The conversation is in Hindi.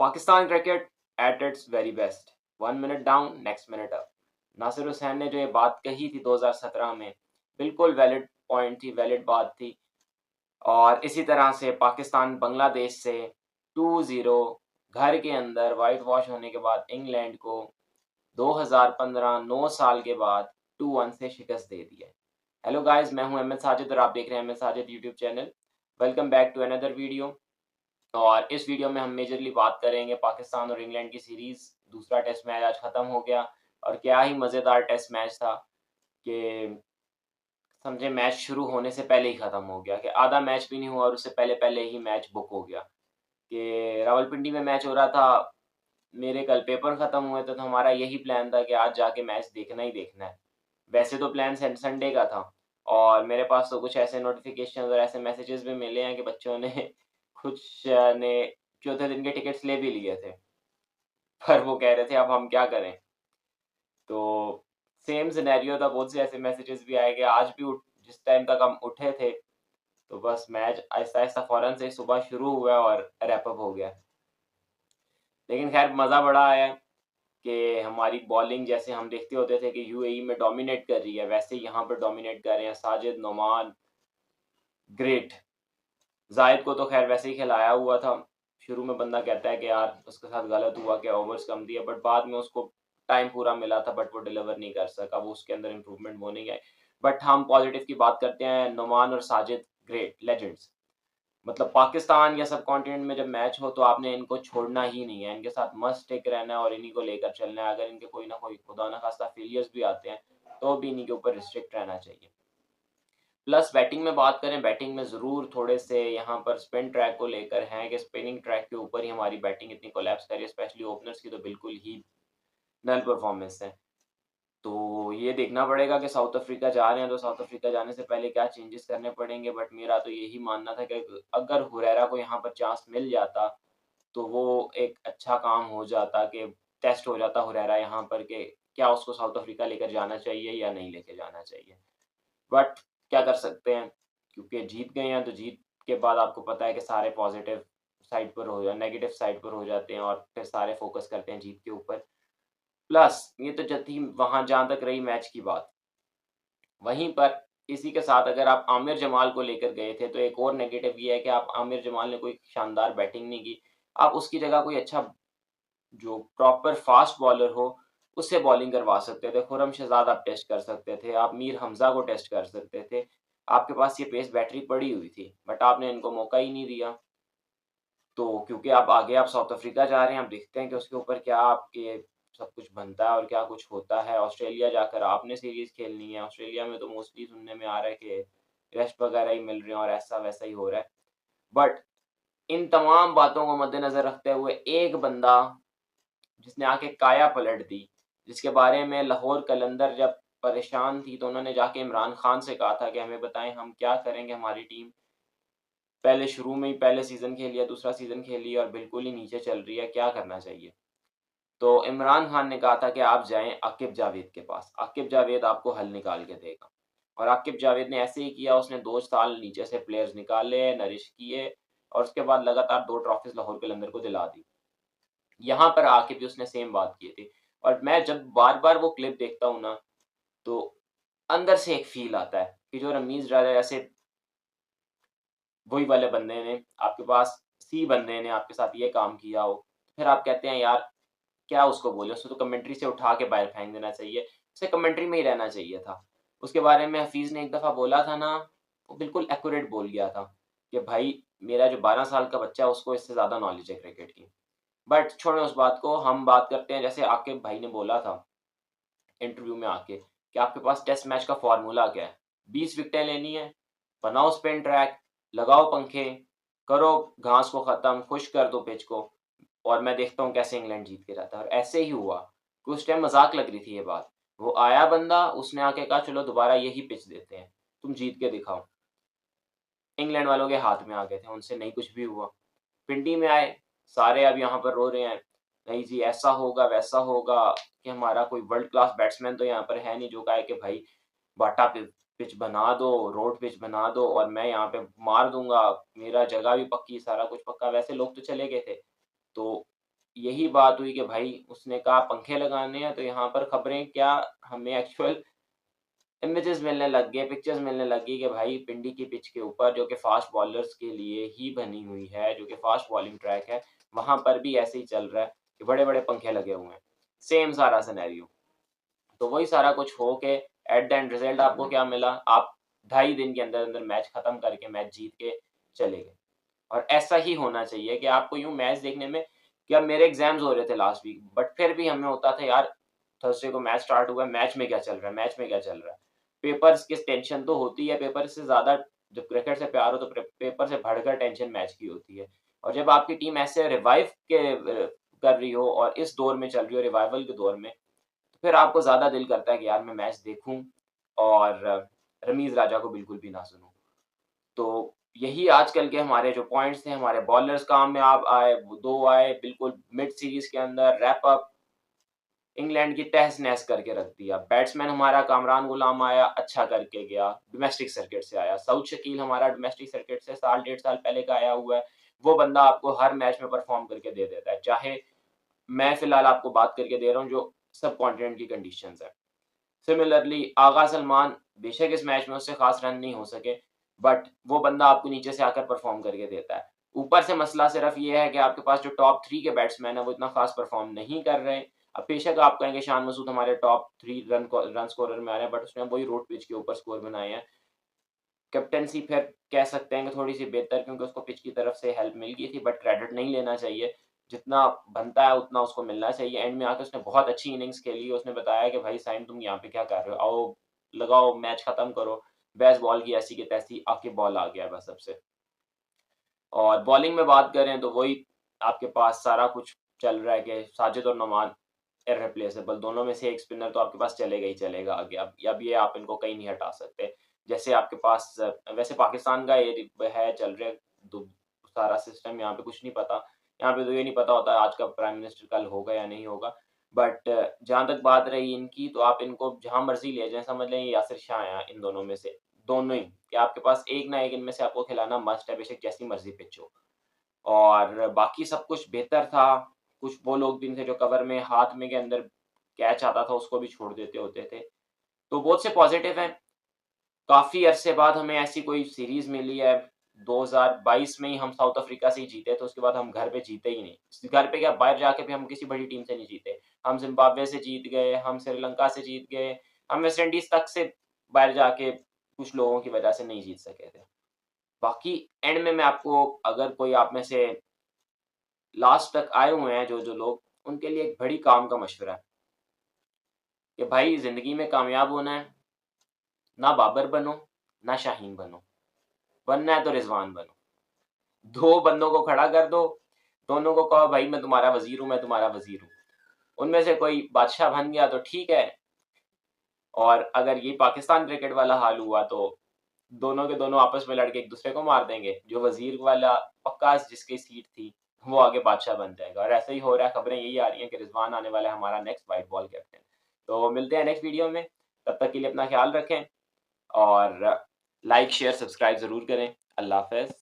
Pakistan cricket at its very best, 1 minute down next minute up. Nasser Hussain ने जो ये बात कही थी 2017 में, बिल्कुल वैलिड पॉइंट थी, वैलिड बात थी। और इसी तरह से पाकिस्तान बांग्लादेश से 2-0 घर के अंदर वाइट वॉश होने के बाद इंग्लैंड को 2015 9 साल के बाद 2-1 से शिकस्त दे दी है। हेलो गाइस, मैं हूं अहमद साजिद और आप देख रहे हैं Ahmad Sajid YouTube channel. Welcome back to another video. और इस वीडियो में हम मेजरली बात करेंगे पाकिस्तान और इंग्लैंड की सीरीज़। दूसरा टेस्ट मैच आज ख़त्म हो गया और क्या ही मज़ेदार टेस्ट मैच था कि समझे मैच शुरू होने से पहले ही ख़त्म हो गया, कि आधा मैच भी नहीं हुआ और उससे पहले-पहले ही मैच बुक हो गया। कि रावलपिंडी में मैच हो रहा था, मेरे कल पेपर ख़त्म हुए थे तो हमारा यही प्लान था कि आज जाके मैच देखना ही देखना है। वैसे तो प्लान संडे का था और मेरे पास तो कुछ ऐसे नोटिफ़िकेशन और ऐसे मैसेजेस भी मिले हैं कि बच्चों ने कुछ ने चौथे दिन के टिकट्स ले भी लिए थे। पर वो कह रहे थे अब हम क्या करें? तो सेम सिनेरियो था, बहुत से ऐसे मैसेजेस भी आए कि आज भी जिस टाइम तक हम उठे थे, तो बस मैच आहिस्ता-आहिस्ता फ़ौरन से सुबह शुरू हुआ और रैप अप हो गया। लेकिन ख़ैर मज़ा बड़ा आया कि हमारी बॉलिंग जैसे हम देखते होते थे कि यूएई में डोमिनेट कर रही है, वैसे ही यहाँ पर डोमिनेट कर रहे हैं। साजिद, नोमान, ग्रेट। ज़ाहिद को तो ख़ैर वैसे ही खिलाया हुआ था। शुरू में बंदा कहता है कि यार उसके साथ गलत हुआ कि ओवर्स कम दिए, बट बाद में उसको टाइम पूरा मिला था, बट वो डिलीवर नहीं कर सका। वो उसके अंदर इम्प्रूवमेंट वो नहीं आई। बट हम पॉजिटिव की बात करते हैं, नुमान और साजिद ग्रेट लेजेंड्स। मतलब पाकिस्तान या सब कॉन्टिनेंट में जब मैच हो तो आपने इनको छोड़ना ही नहीं है, इनके साथ मस्ट टिक रहना है और इन्हीं को लेकर चलना है। अगर इनके कोई ना कोई खुदा ना खास्ता फेलियर्स भी आते हैं, तो भी इन्हीं के ऊपर रिस्ट्रिक्ट रहना चाहिए। प्लस बैटिंग में बात करें, बैटिंग में ज़रूर थोड़े से यहाँ पर स्पिन ट्रैक को लेकर हैं कि स्पिनिंग ट्रैक के ऊपर ही हमारी बैटिंग इतनी कोलैप्स कर रही है, स्पेशली ओपनर्स की तो बिल्कुल ही नल परफॉर्मेंस है। तो ये देखना पड़ेगा कि साउथ अफ्रीका जा रहे हैं, तो साउथ अफ्रीका जाने से पहले क्या चेंजेस करने पड़ेंगे। बट मेरा तो यही मानना था कि अगर हुरैरा को यहाँ पर चांस मिल जाता, तो वो एक अच्छा काम हो जाता, कि टेस्ट हो जाता हुरैरा यहाँ पर कि क्या उसको साउथ अफ्रीका लेकर जाना चाहिए या नहीं लेके जाना चाहिए। बट क्या कर सकते हैं, क्योंकि जीत गए हैं तो जीत के बाद आपको पता है कि सारे पॉजिटिव साइड पर हो, या नेगेटिव साइड पर हो जाते हैं और फिर सारे फोकस करते हैं जीत के ऊपर। प्लस ये तो जब थी वहाँ जहाँ तक रही मैच की बात, वहीं पर इसी के साथ अगर आप आमिर जमाल को लेकर गए थे, तो एक और नेगेटिव ये है कि आप आमिर जमाल ने कोई शानदार बैटिंग नहीं की। आप उसकी जगह कोई अच्छा जो प्रॉपर फास्ट बॉलर हो, उससे बॉलिंग करवा सकते थे। खुरम शहजाद आप टेस्ट कर सकते थे, आप मीर हमज़ा को टेस्ट कर सकते थे। आपके पास ये पेस बैटरी पड़ी हुई थी, बट आपने इनको मौका ही नहीं दिया। तो क्योंकि आप आगे आप साउथ अफ्रीका जा रहे हैं, आप देखते हैं कि उसके ऊपर क्या आपके सब कुछ बनता है और क्या कुछ होता है। ऑस्ट्रेलिया जाकर आपने सीरीज़ खेलनी है, ऑस्ट्रेलिया में तो मोस्टली सुनने में आ रहा है कि रेस्ट वगैरह ही मिल रहे हैं और ऐसा-वैसा ही हो रहा है। बट इन तमाम बातों को मद्देनज़र रखते हुए एक बंदा जिसने आके काया पलट दी, जिसके बारे में लाहौर कलंदर जब परेशान थी, तो उन्होंने जाके इमरान खान से कहा था कि हमें बताएँ हम क्या करेंगे, हमारी टीम पहले शुरू में ही पहले सीज़न खेल लिया, दूसरा सीज़न खेल लिया और बिल्कुल ही नीचे चल रही है, क्या करना चाहिए? तो इमरान खान ने कहा था कि आप जाएँ आकिब जावेद के पास, आकिब जावेद आपको हल निकाल के देगा। और आकिब जावेद ने ऐसे ही किया, उसने 2 साल नीचे से प्लेयर्स निकाले, नरिश किए और उसके बाद लगातार 2 ट्रॉफीज़ लाहौर कलंदर को दिला दी। यहाँ पर आके भी उसने सेम बात की थी और मैं जब बार-बार वो क्लिप देखता हूँ ना, तो अंदर से एक फ़ील आता है कि जो रमीज़ राजा जैसे वही वाले बंदे ने आपके पास, सी बंदे ने आपके साथ ये काम किया हो, फिर आप कहते हैं यार क्या उसको बोले, उसको तो कमेंट्री से उठा के बाहर फेंक देना चाहिए, उसे कमेंट्री में ही रहना चाहिए था। उसके बारे में हफ़ीज़ ने एक दफ़ा बोला था ना, वो बिल्कुल एक्यूरेट बोल गया था कि भाई मेरा जो 12 साल का बच्चा है उसको इससे ज़्यादा नॉलेज है क्रिकेट की। बट छोड़ें उस बात को, हम बात करते हैं जैसे आकिब भाई ने बोला था इंटरव्यू में आके कि आपके पास टेस्ट मैच का फ़ॉर्मूला क्या है? 20 विकेटें लेनी है, बनाओ स्पिन ट्रैक, लगाओ पंखे, करो घास को ख़त्म, खुश कर दो पिच को और मैं देखता हूँ कैसे इंग्लैंड जीत के जाता है। और ऐसे ही हुआ कि उस टाइम मज़ाक लग रही थी ये बात। वो आया बंदा, उसने आके कहा चलो दोबारा यही पिच देते हैं, तुम जीत के दिखाओ। इंग्लैंड वालों के हाथ में आ गए थे, उनसे नहीं कुछ भी हुआ। पिंडी में आए, सारे अब यहाँ पर रो रहे हैं, नहीं जी ऐसा होगा, वैसा होगा, कि हमारा कोई वर्ल्ड क्लास बैट्समैन तो यहाँ पर है नहीं जो कहे कि भाई बाटा पिच बना दो, रोड पिच बना दो और मैं यहाँ पे मार दूँगा, मेरा जगह भी पक्की, सारा कुछ पक्का, वैसे लोग तो चले गए थे। तो यही बात हुई कि भाई उसने कहा पंखे लगाने हैं, तो यहाँ पर खबरें क्या, हमें एक्चुअल इमेजेस मिलने लग गए, पिक्चर्स मिलने लगी कि भाई पिंडी की पिच के ऊपर जो कि फास्ट बॉलर्स के लिए ही बनी हुई है, जो कि फास्ट बॉलिंग ट्रैक है, वहाँ पर भी ऐसे ही चल रहा है कि बड़े-बड़े पंखे लगे हुए हैं। सेम सारा सिनेरियो। तो वही सारा कुछ हो के एट द एंड रिजल्ट आपको क्या मिला? आप ढाई दिन के अंदर-अंदर मैच खत्म करके मैच जीत के चले गए। और ऐसा ही होना चाहिए कि आपको यूँ मैच देखने में, कि अब मेरे एग्ज़ाम्स हो रहे थे लास्ट वीक, बट फिर भी हमें होता था यार थर्सडे को मैच स्टार्ट हुआ है, मैच में क्या चल रहा है, मैच में क्या चल रहा है। पेपर्स की टेंशन तो होती है, पेपर से ज़्यादा जब क्रिकेट से प्यार हो तो पेपर से बढ़कर टेंशन मैच की होती है। और जब आपकी टीम ऐसे रिवाइव के कर रही हो और इस दौर में चल रही हो, रिवाइवल के दौर में, तो फिर आपको ज़्यादा दिल करता है कि यार मैं मैच देखूँ और रमीज़ राजा को बिल्कुल भी ना सुनूँ। तो यही आजकल के हमारे जो पॉइंट्स थे, हमारे बॉलर्स काम में आप आए, वो 2 आए बिल्कुल मिड सीरीज़ के अंदर रैप अप, इंग्लैंड की तहस-नहस करके रख दिया। बैट्समैन हमारा कामरान गुलाम आया, अच्छा करके गया, डोमेस्टिक सर्किट से आया। सऊद शकील हमारा डोमेस्टिक सर्किट से साल डेढ़ साल पहले का आया हुआ है। वो बंदा आपको हर मैच में परफ़ॉर्म करके दे देता है। चाहे मैं फ़िलहाल आपको बात करके दे रहा हूँ जो सब कॉन्टिनेंट की कंडीशंस है। सिमिलरली आगा सलमान, बेशक इस मैच में उससे ख़ास रन नहीं हो सके, बट वो बंदा आपको नीचे से आकर परफ़ॉर्म करके देता है। ऊपर से मसला सिर्फ़ ये है कि आपके पास जो टॉप 3 के बैट्समैन हैं, वो इतना ख़ास परफ़ॉर्म नहीं कर रहे। अब बेशक आप कहेंगे शान मसूद हमारे टॉप 3 रन स्कोरर में आ रहे हैं, बट उसने वही रोड पिच के ऊपर स्कोर बनाए हैं। कैप्टेंसी फिर कह सकते हैं कि थोड़ी-सी बेहतर, क्योंकि उसको पिच की तरफ से हेल्प मिल गई थी, बट क्रेडिट नहीं लेना चाहिए। जितना बनता है उतना उसको मिलना चाहिए। एंड में आके उसने बहुत अच्छी इनिंग्स खेली। उसने बताया कि भाई साइम तुम यहाँ पे क्या कर रहे हो? आओ, लगाओ, मैच खत्म करो। बेस्ट बॉल की ऐसी की तैसी आके बॉल आ गया बस सबसे। और बॉलिंग में बात करें तो वही आपके पास सारा कुछ चल रहा है कि साजिद और नोमान इर्रिप्लेसेबल, दोनों में से एक स्पिनर तो आपके पास चलेगा ही चलेगा आगे। अब ये आप इनको कहीं नहीं हटा सकते। जैसे आपके पास वैसे पाकिस्तान का ये है चल रहा है दु सारा सिस्टम, यहाँ पे कुछ नहीं पता। यहाँ पे तो ये नहीं पता होता आज का प्राइम मिनिस्टर कल होगा या नहीं होगा। बट जहाँ तक बात रही इनकी, तो आप इनको जहाँ मर्ज़ी ले जाएँ, समझ लें ये यासिर शाह हैं इन दोनों में से, दोनों ही, कि आपके पास एक ना एक इनमें से आपको खिलाना मस्ट है, बेशक जैसी मर्ज़ी पिच हो। और बाकी सब कुछ बेहतर था। कुछ वो लोग भी थे जो कवर में हाथ में के अंदर कैच आता था उसको भी छोड़ देते होते थे। तो बहुत से पॉज़िटिव हैं। काफ़ी अरसे बाद हमें ऐसी कोई सीरीज़ मिली है। 2022 में ही हम साउथ अफ्रीका से ही जीते थे, उसके बाद हम घर पे जीते ही नहीं। घर पे क्या, बाहर जाके भी हम किसी बड़ी टीम से नहीं जीते। हम ज़िम्बाब्वे से जीत गए, हम श्रीलंका से जीत गए, हम वेस्ट इंडीज़ तक से बाहर जाके कुछ लोगों की वजह से नहीं जीत सके थे। बाकी एंड में मैं आपको, अगर कोई आप में से लास्ट तक आए हुए हैं जो-जो लोग, उनके लिए एक बड़ी काम का मशवरा है कि भाई ज़िंदगी में कामयाब होना है, ना बाबर बनो, ना शाहीन बनो, बनना है तो रिज़वान बनो। 2 बंदों को खड़ा कर दो, दोनों को कहो भाई मैं तुम्हारा वज़ीर हूँ, मैं तुम्हारा वज़ीर हूँ। उनमें से कोई बादशाह बन गया तो ठीक है, और अगर ये पाकिस्तान क्रिकेट वाला हाल हुआ तो दोनों के दोनों आपस में लड़ के एक-दूसरे को मार देंगे। जो वज़ीर वाला पक्का जिसकी सीट थी, वो आगे बादशाह बन जाएगा, और ऐसा ही हो रहा है, खबरें यही आ रही हैं कि रिज़वान आने वाला है हमारा नेक्स्ट व्हाइट बॉल कैप्टन। तो मिलते हैं नेक्स्ट वीडियो में, तब तक के लिए अपना ख़्याल रखें और लाइक, शेयर, सब्सक्राइब ज़रूर करें। अल्लाह हाफ़िज़।